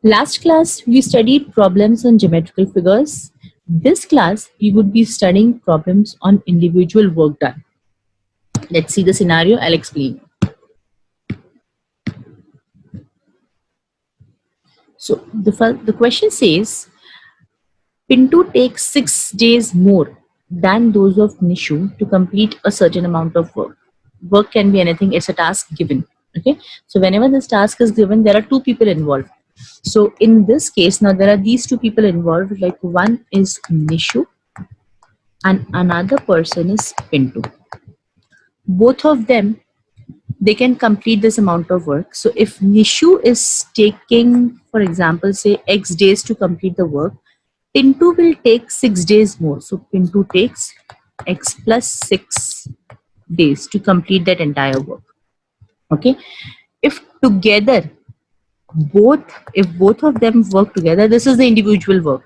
Last class, we studied problems on geometrical figures. This class, we would be studying problems on individual work done. Let's see the scenario. I'll explain. So the question says, Pintu takes 6 days more than those of Nishu to complete a certain amount of work. Work can be anything, it's a task given. Okay, so whenever this task is given, there are two people involved. So in this case, now there are these two people involved, like one is Nishu and another person is Pintu. Both of them, they can complete this amount of work. So if Nishu is taking, for example, say X days to complete the work, Pintu will take 6 days more. So Pintu takes X plus 6 days to complete that entire work. Okay. If together, if both of them work together, this is the individual work.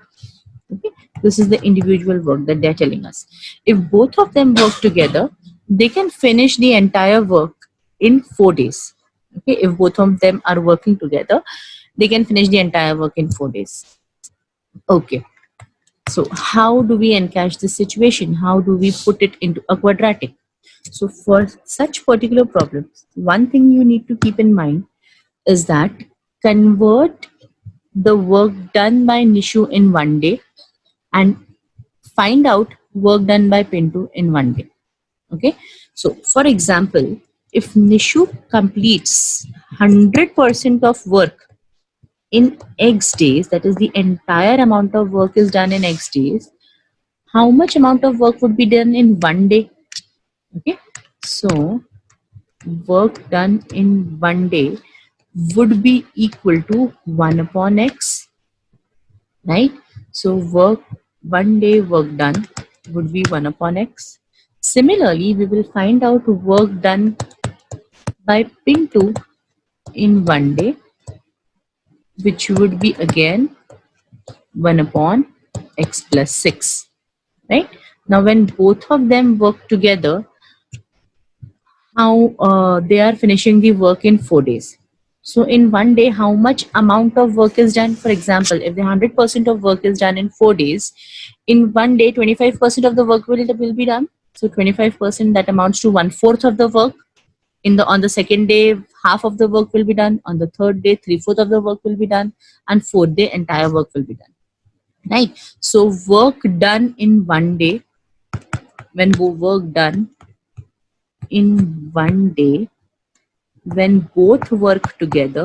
Okay. This is the individual work that they're telling us. If both of them work together, they can finish the entire work in 4 days. Okay. If both of them are working together, they can finish the entire work in 4 days. Okay. So how do we encash this situation? How do we put it into a quadratic? So for such particular problems, one thing you need to keep in mind is that convert the work done by Nishu in 1 day and find out work done by Pintu in 1 day. Okay. So for example, if Nishu completes 100% of work in X days, that is the entire amount of work is done in X days, how much amount of work would be done in 1 day? Okay, so work done in 1 day would be equal to 1 upon X, right? So 1 day work done would be 1 upon X. Similarly, we will find out work done by Pintu in 1 day, which would be again 1 upon X plus 6. Right? Now, when both of them work together, how they are finishing the work in 4 days. So in 1 day, how much amount of work is done? For example, if the 100% of work is done in 4 days, in 1 day, 25% of the work will be done. So 25%, that amounts to 1/4 of the work. On the second day, half of the work will be done. On the third day, 3/4 of the work will be done, and fourth day, entire work will be done. Right? So work done in 1 day, when work done in 1 day, when both work together,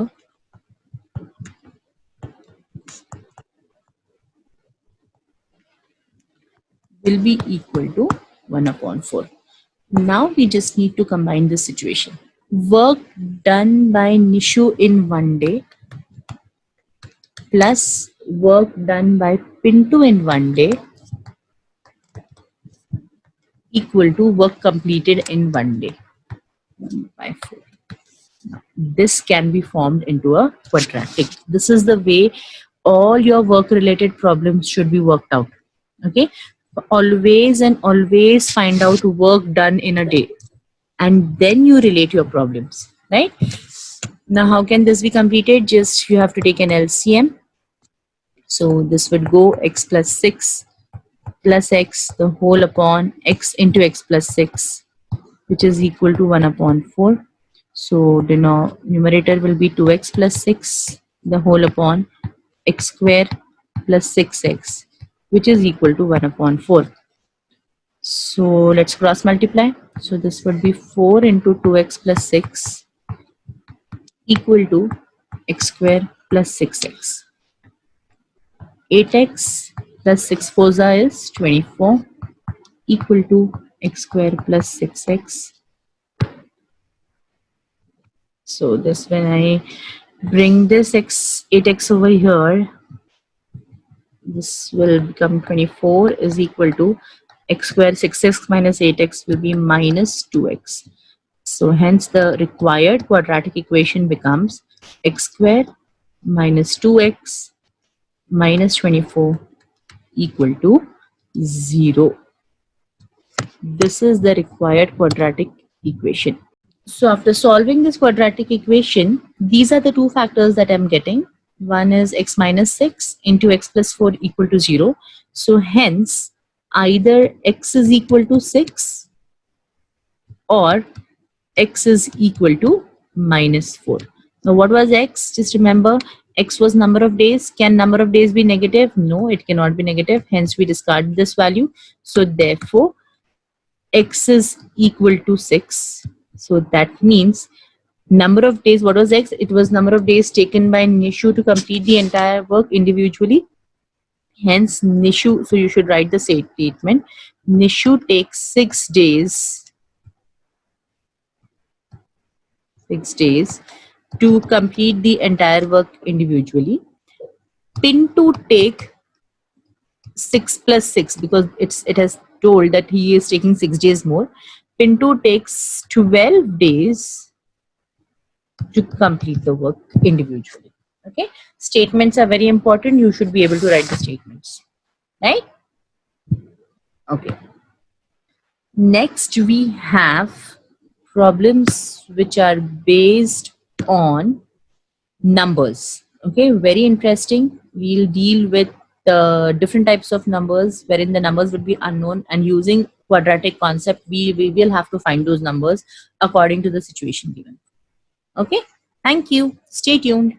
will be equal to 1 upon 4. Now we just need to combine this situation. Work done by Nishu in 1 day plus work done by Pintu in 1 day equal to work completed in 1 day. 1 by 4. This can be formed into a quadratic. This is the way all your work related problems should be worked out. Okay, always and always find out work done in a day and then you relate your problems, right? Now how can this be completed? Just you have to take an LCM. So this would go X plus 6 plus X the whole upon X into X plus 6, which is equal to 1 upon 4. So the numerator will be 2x plus 6 the whole upon x square plus 6x, which is equal to 1 upon 4. So let's cross multiply. So this would be 4 into 2x plus 6 equal to x square plus 6x. 8x plus 6 fours is 24 equal to x square plus 6x. So this, when I bring this 8x over here, this will become 24 is equal to x square 6x minus 8x will be minus 2x. So hence the required quadratic equation becomes x square minus 2x minus 24 equal to 0. This is the required quadratic equation. So after solving this quadratic equation, these are the two factors that I'm getting. One is x minus 6 into x plus 4 equal to 0. So hence either x is equal to 6 or x is equal to minus 4. Now what was x? Just remember, x was number of days. Can number of days be negative? No, it cannot be negative. Hence we discard this value. So therefore x is equal to 6. So that means number of days, what was x? It was number of days taken by Nishu to complete the entire work individually. Hence Nishu, so you should write the statement. Nishu takes 6 days to complete the entire work individually. Pintu take 6 plus 6 because it has told that he is taking 6 days more. Pintu takes 12 days to complete the work individually. Okay, statements are very important. You should be able to write the statements, right? Okay. Next, we have problems which are based on numbers. Okay, very interesting. We'll deal with the different types of numbers wherein the numbers would be unknown, and using quadratic concept, we will have to find those numbers according to the situation given. Okay, thank you. Stay tuned.